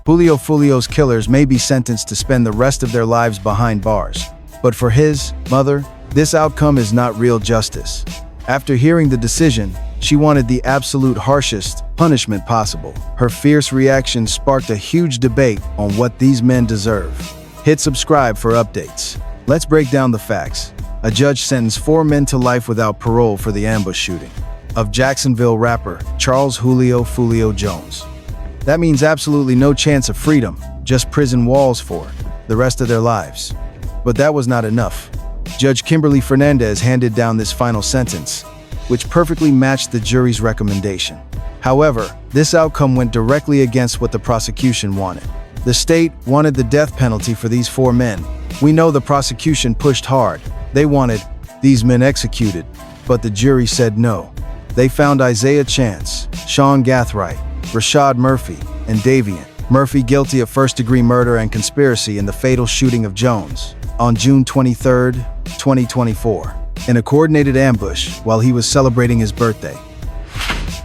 Julio Foolio's killers may be sentenced to spend the rest of their lives behind bars. But for his mother, this outcome is not real justice. After hearing the decision, she wanted the absolute harshest punishment possible. Her fierce reaction sparked a huge debate on what these men deserve. Hit subscribe for updates. Let's break down the facts. A judge sentenced 4 men to life without parole for the ambush shooting of Jacksonville rapper Charles Julio Foolio Jones. That means absolutely no chance of freedom, just prison walls for the rest of their lives. But that was not enough. Judge Kimberly Fernandez handed down this final sentence, which perfectly matched the jury's recommendation. However, this outcome went directly against what the prosecution wanted. The state wanted the death penalty for these 4 men. We know the prosecution pushed hard. They wanted these men executed, but the jury said no. They found Isaiah Chance, Sean Gathright, Rashad Murphy, and Davian Murphy guilty of first-degree murder and conspiracy in the fatal shooting of Jones on June 23, 2024, in a coordinated ambush while he was celebrating his birthday.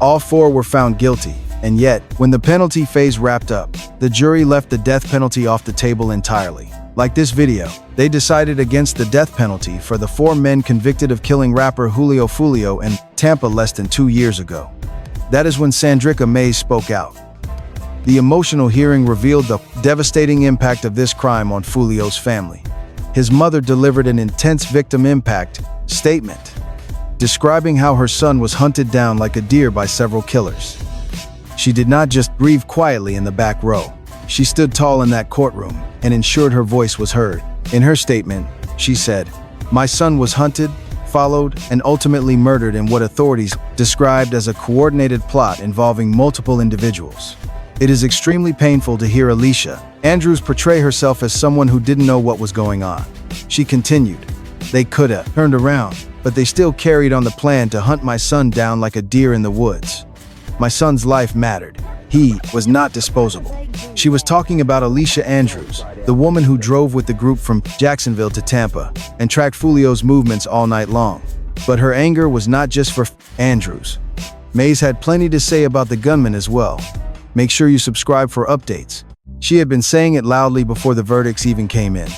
All 4 were found guilty, and yet, when the penalty phase wrapped up, the jury left the death penalty off the table entirely. Like this video, they decided against the death penalty for the 4 men convicted of killing rapper Julio Foolio in Tampa less than 2 years ago. That is when Sandrika Mays spoke out. The emotional hearing revealed the devastating impact of this crime on Foolio's family. His mother delivered an intense victim impact statement, describing how her son was hunted down like a deer by several killers. She did not just grieve quietly in the back row. She stood tall in that courtroom and ensured her voice was heard. In her statement, she said, "My son was hunted, followed, and ultimately murdered in what authorities described as a coordinated plot involving multiple individuals. It is extremely painful to hear Alicia Andrews portray herself as someone who didn't know what was going on." She continued, "They could have turned around, but they still carried on the plan to hunt my son down like a deer in the woods. My son's life mattered. He was not disposable." She was talking about Alicia Andrews, the woman who drove with the group from Jacksonville to Tampa and tracked Foolio's movements all night long. But her anger was not just for Andrews. Mays had plenty to say about the gunman as well. Make sure you subscribe for updates. She had been saying it loudly before the verdicts even came in.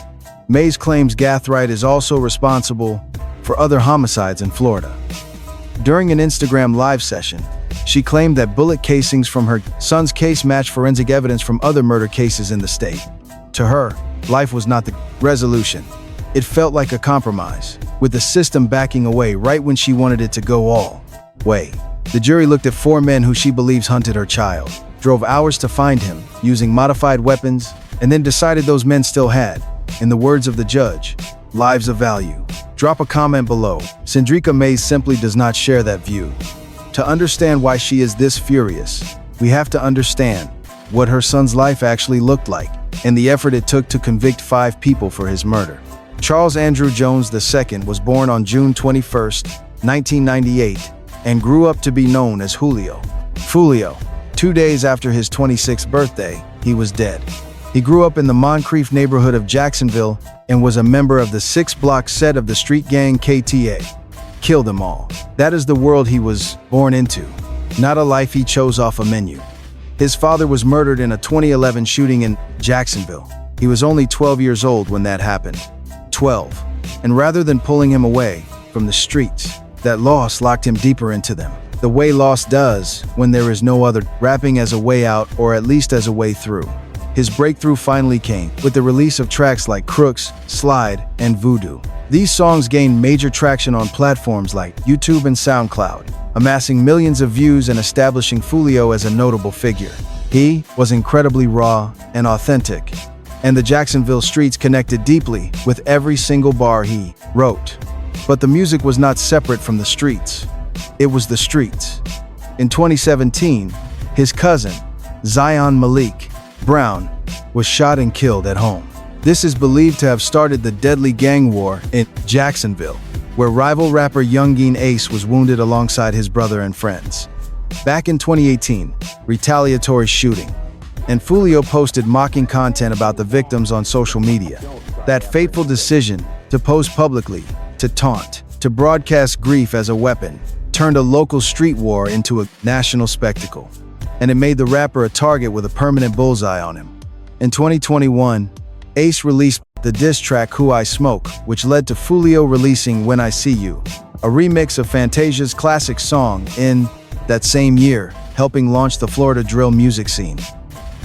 Mays claims Gathright is also responsible for other homicides in Florida. During an Instagram live session, she claimed that bullet casings from her son's case matched forensic evidence from other murder cases in the state. To her, life was not the resolution. It felt like a compromise, with the system backing away right when she wanted it to go all way. The jury looked at 4 men who she believes hunted her child, drove hours to find him using modified weapons, and then decided those men still had, in the words of the judge, lives of value. Drop a comment below. Sandrika Mays simply does not share that view. To understand why she is this furious, we have to understand what her son's life actually looked like and the effort it took to convict 5 people for his murder. Charles Andrew Jones II was born on June 21, 1998, and grew up to be known as Julio Foolio. 2 days after his 26th birthday, he was dead. He grew up in the Moncrief neighborhood of Jacksonville and was a member of the 6-block set of the street gang KTA. Kill them all. That is the world he was born into, not a life he chose off a menu. His father was murdered in a 2011 shooting in Jacksonville. He was only 12 years old when that happened. 12. And rather than pulling him away from the streets, that loss locked him deeper into them. The way loss does when there is no other, rapping as a way out or at least as a way through. His breakthrough finally came with the release of tracks like Crooks, Slide, and Voodoo. These songs gained major traction on platforms like YouTube and SoundCloud, amassing millions of views and establishing Foolio as a notable figure. He was incredibly raw and authentic, and the Jacksonville streets connected deeply with every single bar he wrote. But the music was not separate from the streets. It was the streets. In 2017, his cousin, Zion Malik Brown, was shot and killed at home. This is believed to have started the deadly gang war in Jacksonville, where rival rapper Youngeen Ace was wounded alongside his brother and friends. Back in 2018, retaliatory shooting, and Foolio posted mocking content about the victims on social media. That fateful decision to post publicly, to taunt, to broadcast grief as a weapon, turned a local street war into a national spectacle. and it made the rapper a target with a permanent bullseye on him. In 2021, Ace released the diss track Who I Smoke, which led to Foolio releasing When I See You, a remix of Fantasia's classic song in that same year, helping launch the Florida drill music scene.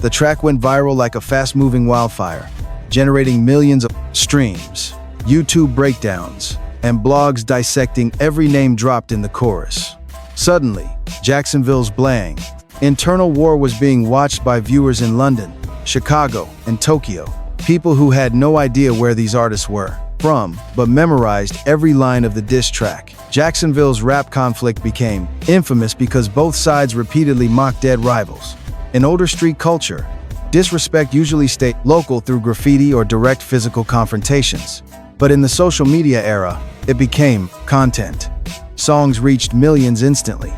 The track went viral like a fast-moving wildfire, generating millions of streams, YouTube breakdowns, and blogs dissecting every name dropped in the chorus. Suddenly, Jacksonville's blang internal war was being watched by viewers in London, Chicago, and Tokyo, people who had no idea where these artists were from, but memorized every line of the diss track. Jacksonville's rap conflict became infamous because both sides repeatedly mocked dead rivals. In older street culture, disrespect usually stayed local through graffiti or direct physical confrontations. But in the social media era, it became content. Songs reached millions instantly.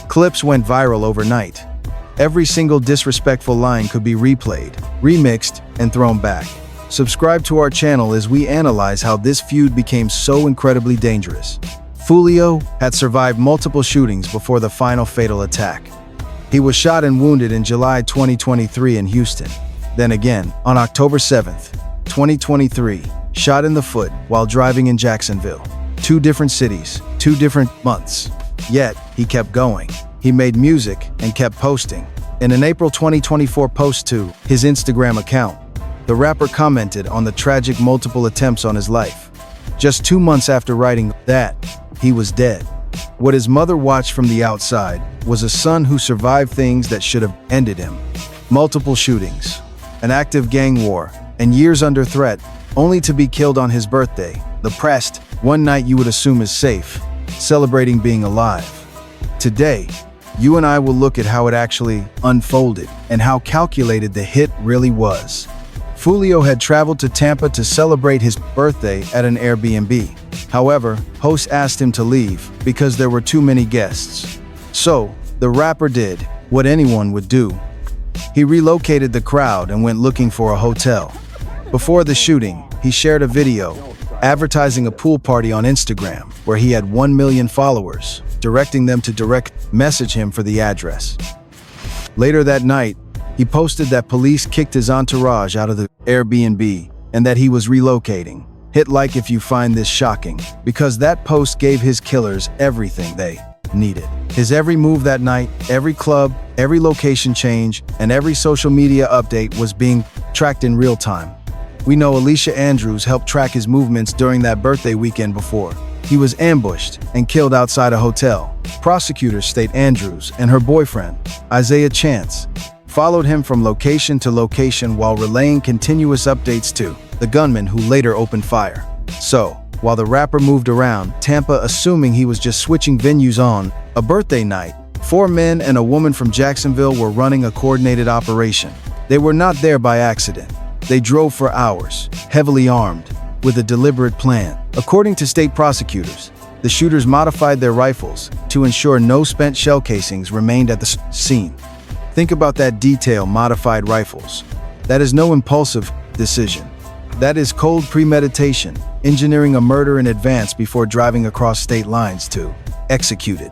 Clips went viral overnight. Every single disrespectful line could be replayed, remixed, and thrown back. Subscribe to our channel as we analyze how this feud became so incredibly dangerous. Foolio had survived multiple shootings before the final fatal attack. He was shot and wounded in July 2023 in Houston. Then again, on October 7, 2023, shot in the foot while driving in Jacksonville. 2 different cities, 2 different months. Yet, he kept going. He made music and kept posting. In an April 2024 post to his Instagram account, the rapper commented on the tragic multiple attempts on his life. Just 2 months after writing that, he was dead. What his mother watched from the outside was a son who survived things that should have ended him. Multiple shootings, an active gang war, and years under threat, only to be killed on his birthday. The pressed, one night you would assume is safe, celebrating being alive. Today, you and I will look at how it actually unfolded and how calculated the hit really was. Foolio had traveled to Tampa to celebrate his birthday at an Airbnb. However, hosts asked him to leave because there were too many guests. So, the rapper did what anyone would do. He relocated the crowd and went looking for a hotel. Before the shooting, he shared a video advertising a pool party on Instagram where he had 1 million followers, directing them to direct message him for the address. Later that night, he posted that police kicked his entourage out of the Airbnb and that he was relocating. Hit like if you find this shocking, because that post gave his killers everything they needed. His every move that night, every club, every location change, and every social media update was being tracked in real time. We know Alicia Andrews helped track his movements during that birthday weekend before. He was ambushed and killed outside a hotel. Prosecutors state Andrews and her boyfriend, Isaiah Chance, followed him from location to location while relaying continuous updates to the gunman who later opened fire. So, while the rapper moved around Tampa assuming he was just switching venues on a birthday night, 4 men and a woman from Jacksonville were running a coordinated operation. They were not there by accident. They drove for hours, heavily armed, with a deliberate plan. According to state prosecutors, the shooters modified their rifles to ensure no spent shell casings remained at the scene. Think about that detail, modified rifles. That is no impulsive decision. That is cold premeditation, engineering a murder in advance before driving across state lines to execute it.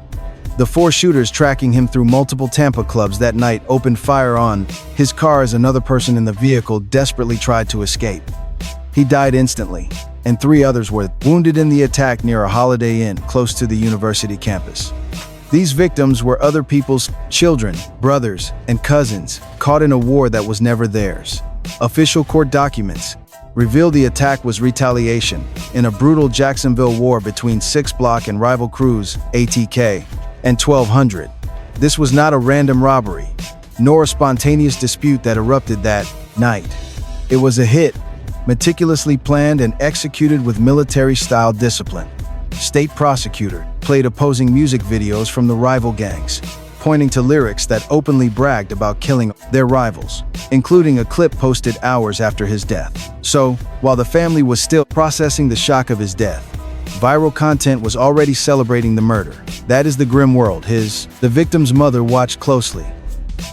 The 4 shooters tracking him through multiple Tampa clubs that night opened fire on his car as another person in the vehicle desperately tried to escape. He died instantly, and 3 others were wounded in the attack near a Holiday Inn close to the university campus. These victims were other people's children, brothers, and cousins caught in a war that was never theirs. Official court documents reveal the attack was retaliation in a brutal Jacksonville war between 6 Block and rival crews ATK and 1200. This was not a random robbery, nor a spontaneous dispute that erupted that night. It was a hit, meticulously planned and executed with military-style discipline. State prosecutor played opposing music videos from the rival gangs, pointing to lyrics that openly bragged about killing their rivals, including a clip posted hours after his death. So, while the family was still processing the shock of his death, viral content was already celebrating the murder. That is the grim world the victim's mother watched closely.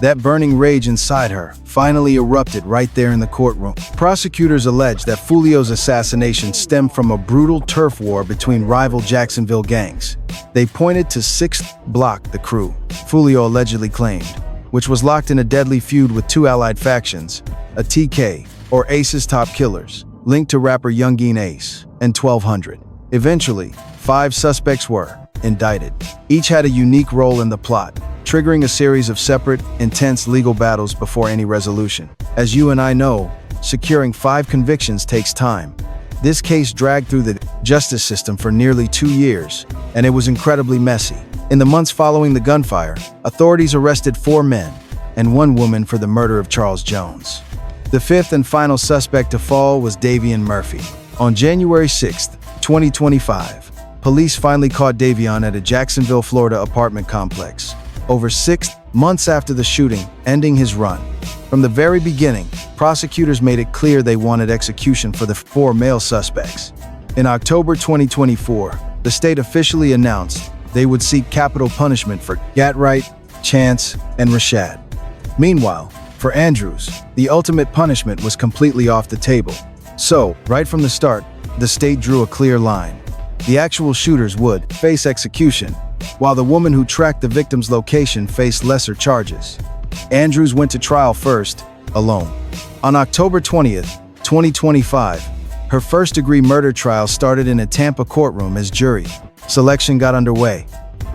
That burning rage inside her finally erupted right there in the courtroom. Prosecutors alleged that Foolio's assassination stemmed from a brutal turf war between rival Jacksonville gangs. They pointed to 6th Block, the crew Foolio allegedly claimed which was locked in a deadly feud with two allied factions, a TK, or Ace's top killers, linked to rapper Youngeen Ace, and 1200. Eventually, 5 suspects were indicted. Each had a unique role in the plot, triggering a series of separate, intense legal battles before any resolution. As you and I know, securing 5 convictions takes time. This case dragged through the justice system for nearly 2 years, and it was incredibly messy. In the months following the gunfire, authorities arrested 4 men and 1 woman for the murder of Charles Jones. The 5th and final suspect to fall was Davion Murphy. On January 6, 2025, police finally caught Davion at a Jacksonville, Florida apartment complex, over 6 months after the shooting, ending his run. From the very beginning, prosecutors made it clear they wanted execution for the 4 male suspects. In October 2024, the state officially announced they would seek capital punishment for Gatright, Chance, and Rashad. Meanwhile, for Andrews, the ultimate punishment was completely off the table. So, right from the start, the state drew a clear line. The actual shooters would face execution, while the woman who tracked the victim's location faced lesser charges. Andrews went to trial first, alone. On October 20th, 2025, her first-degree murder trial started in a Tampa courtroom as jury selection got underway.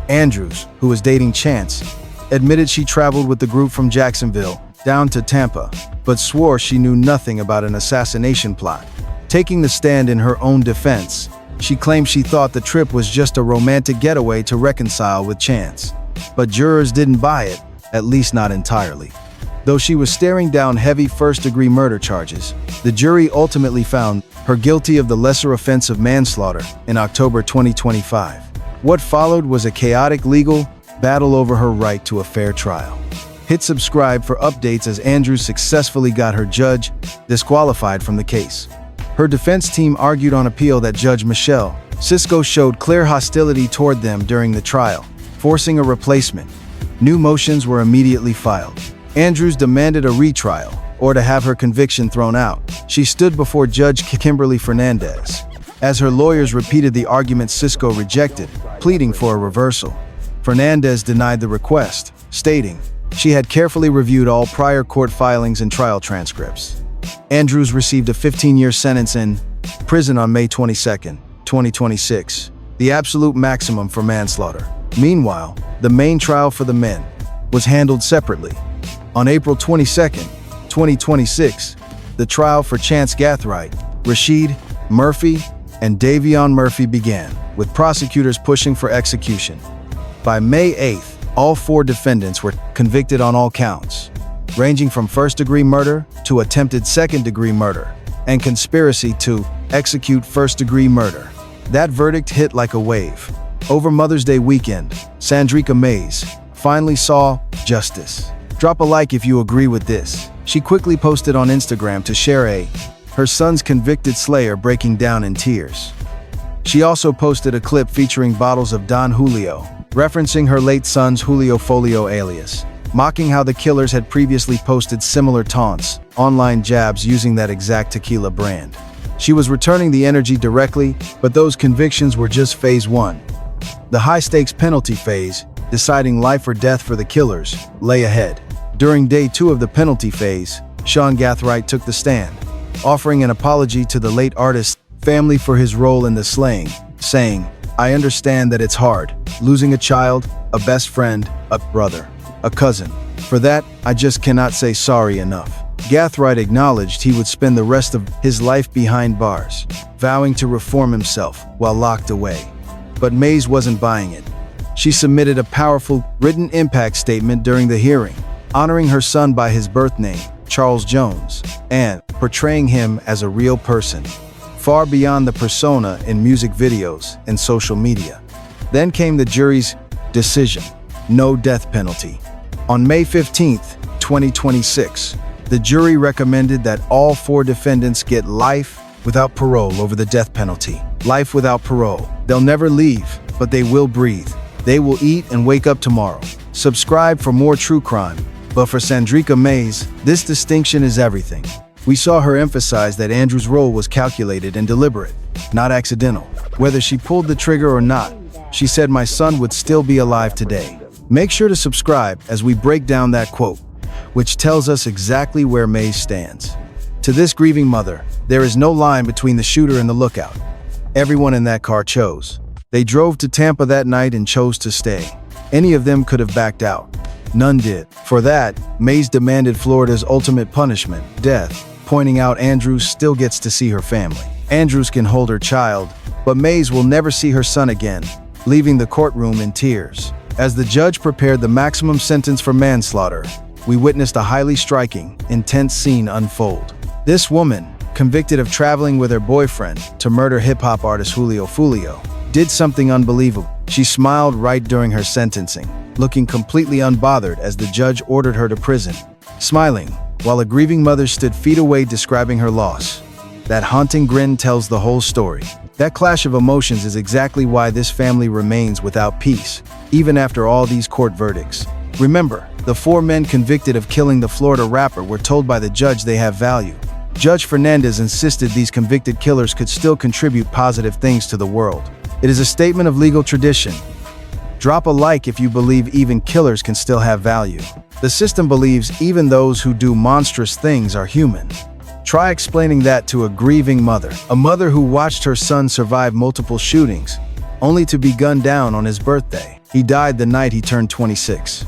Andrews, who was dating Chance, admitted she traveled with the group from Jacksonville down to Tampa, but swore she knew nothing about an assassination plot. Taking the stand in her own defense, she claimed she thought the trip was just a romantic getaway to reconcile with Chance. But jurors didn't buy it, at least not entirely. Though she was staring down heavy first-degree murder charges, the jury ultimately found her guilty of the lesser offense of manslaughter in October 2025. What followed was a chaotic legal battle over her right to a fair trial. Hit subscribe for updates as Andrews successfully got her judge disqualified from the case. Her defense team argued on appeal that Judge Michelle Cisco showed clear hostility toward them during the trial, forcing a replacement. New motions were immediately filed. Andrews demanded a retrial, or to have her conviction thrown out. She stood before Judge Kimberly Fernandez. As her lawyers repeated the argument Cisco rejected, pleading for a reversal. Fernandez denied the request, stating she had carefully reviewed all prior court filings and trial transcripts. Andrews received a 15-year sentence in prison on May 22, 2026, the absolute maximum for manslaughter. Meanwhile, the main trial for the men was handled separately. On April 22, 2026, the trial for Chance Gatright, Rashad Murphy, and Davion Murphy began, with prosecutors pushing for execution. By May 8th, all 4 defendants were convicted on all counts, ranging from first-degree murder to attempted second-degree murder, and conspiracy to execute first-degree murder. That verdict hit like a wave. Over Mother's Day weekend, Sandrika Mays finally saw justice. Drop a like if you agree with this. She quickly posted on Instagram to share her son's convicted slayer breaking down in tears. She also posted a clip featuring bottles of Don Julio, referencing her late son's Julio Foolio alias, mocking how the killers had previously posted similar taunts, online jabs using that exact tequila brand. She was returning the energy directly, but those convictions were just phase 1. The high-stakes penalty phase, deciding life or death for the killers, lay ahead. During day 2 of the penalty phase, Sean Gatright took the stand, offering an apology to the late artist's family for his role in the slaying, saying, "I understand that it's hard, losing a child, a best friend, a brother, a cousin. For that, I just cannot say sorry enough." Gatright acknowledged he would spend the rest of his life behind bars, vowing to reform himself while locked away. But Mays wasn't buying it. She submitted a powerful written impact statement during the hearing, honoring her son by his birth name, Charles Jones, and portraying him as a real person, far beyond the persona in music videos and social media. Then came the jury's decision: no death penalty. On May 15, 2026, the jury recommended that all 4 defendants get life without parole over the death penalty. Life without parole. They'll never leave, but they will breathe. They will eat and wake up tomorrow. Subscribe for more true crime. But for Sandrika Mays, this distinction is everything. We saw her emphasize that Andrew's role was calculated and deliberate, not accidental. Whether she pulled the trigger or not, she said, "My son would still be alive today." Make sure to subscribe as we break down that quote, which tells us exactly where Mays stands. To this grieving mother, there is no line between the shooter and the lookout. Everyone in that car chose. They drove to Tampa that night and chose to stay. Any of them could have backed out. None did. For that, Mays demanded Florida's ultimate punishment, death, pointing out Andrews still gets to see her family. Andrews can hold her child, but Mays will never see her son again, leaving the courtroom in tears. As the judge prepared the maximum sentence for manslaughter, we witnessed a highly striking, intense scene unfold. This woman, convicted of traveling with her boyfriend to murder hip-hop artist Julio Foolio, did something unbelievable. She smiled right during her sentencing, looking completely unbothered as the judge ordered her to prison, smiling, while a grieving mother stood feet away describing her loss. That haunting grin tells the whole story. That clash of emotions is exactly why this family remains without peace, even after all these court verdicts. Remember, the 4 men convicted of killing the Florida rapper were told by the judge they have value. Judge Fernandez insisted these convicted killers could still contribute positive things to the world. It is a statement of legal tradition. Drop a like if you believe even killers can still have value. The system believes even those who do monstrous things are human. Try explaining that to a grieving mother. A mother who watched her son survive multiple shootings, only to be gunned down on his birthday. He died the night he turned 26.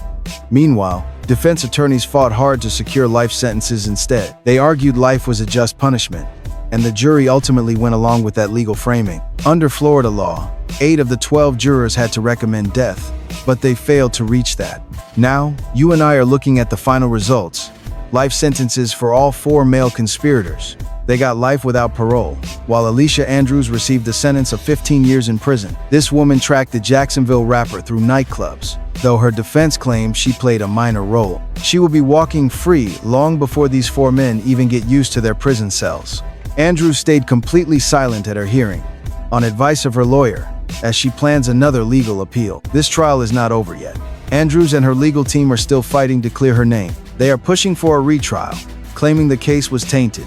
Meanwhile, defense attorneys fought hard to secure life sentences instead. They argued life was a just punishment, and the jury ultimately went along with that legal framing. Under Florida law, 8 of the 12 jurors had to recommend death, but they failed to reach that. Now, you and I are looking at the final results. Life sentences for all 4 male conspirators. They got life without parole, while Alicia Andrews received a sentence of 15 years in prison. This woman tracked the Jacksonville rapper through nightclubs, though her defense claims she played a minor role. She will be walking free long before these 4 men even get used to their prison cells. Andrews stayed completely silent at her hearing, on advice of her lawyer, as she plans another legal appeal. This trial is not over yet. Andrews and her legal team are still fighting to clear her name. They are pushing for a retrial, claiming the case was tainted.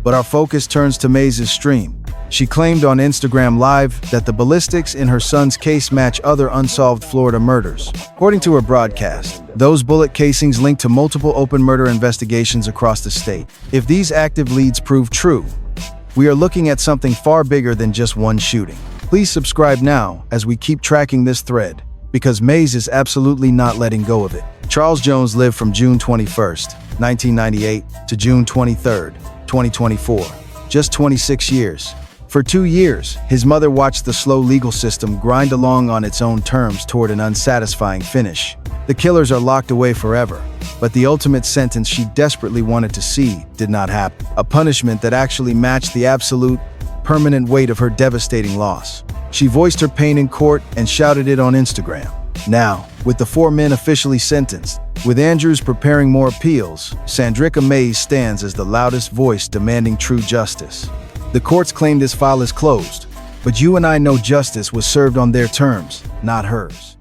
But our focus turns to Mays' stream. She claimed on Instagram Live that the ballistics in her son's case match other unsolved Florida murders. According to her broadcast, those bullet casings linked to multiple open murder investigations across the state. If these active leads prove true, we are looking at something far bigger than just one shooting. Please subscribe now as we keep tracking this thread, because Mays is absolutely not letting go of it. Charles Jones lived from June 21st, 1998 to June 23rd, 2024, just 26 years. For 2 years, his mother watched the slow legal system grind along on its own terms toward an unsatisfying finish. The killers are locked away forever, but the ultimate sentence she desperately wanted to see did not happen. A punishment that actually matched the absolute, permanent weight of her devastating loss. She voiced her pain in court and shouted it on Instagram. Now, with the 4 men officially sentenced, with Andrews preparing more appeals, Sandrika Mays stands as the loudest voice demanding true justice. The courts claim this file is closed, but you and I know justice was served on their terms, not hers.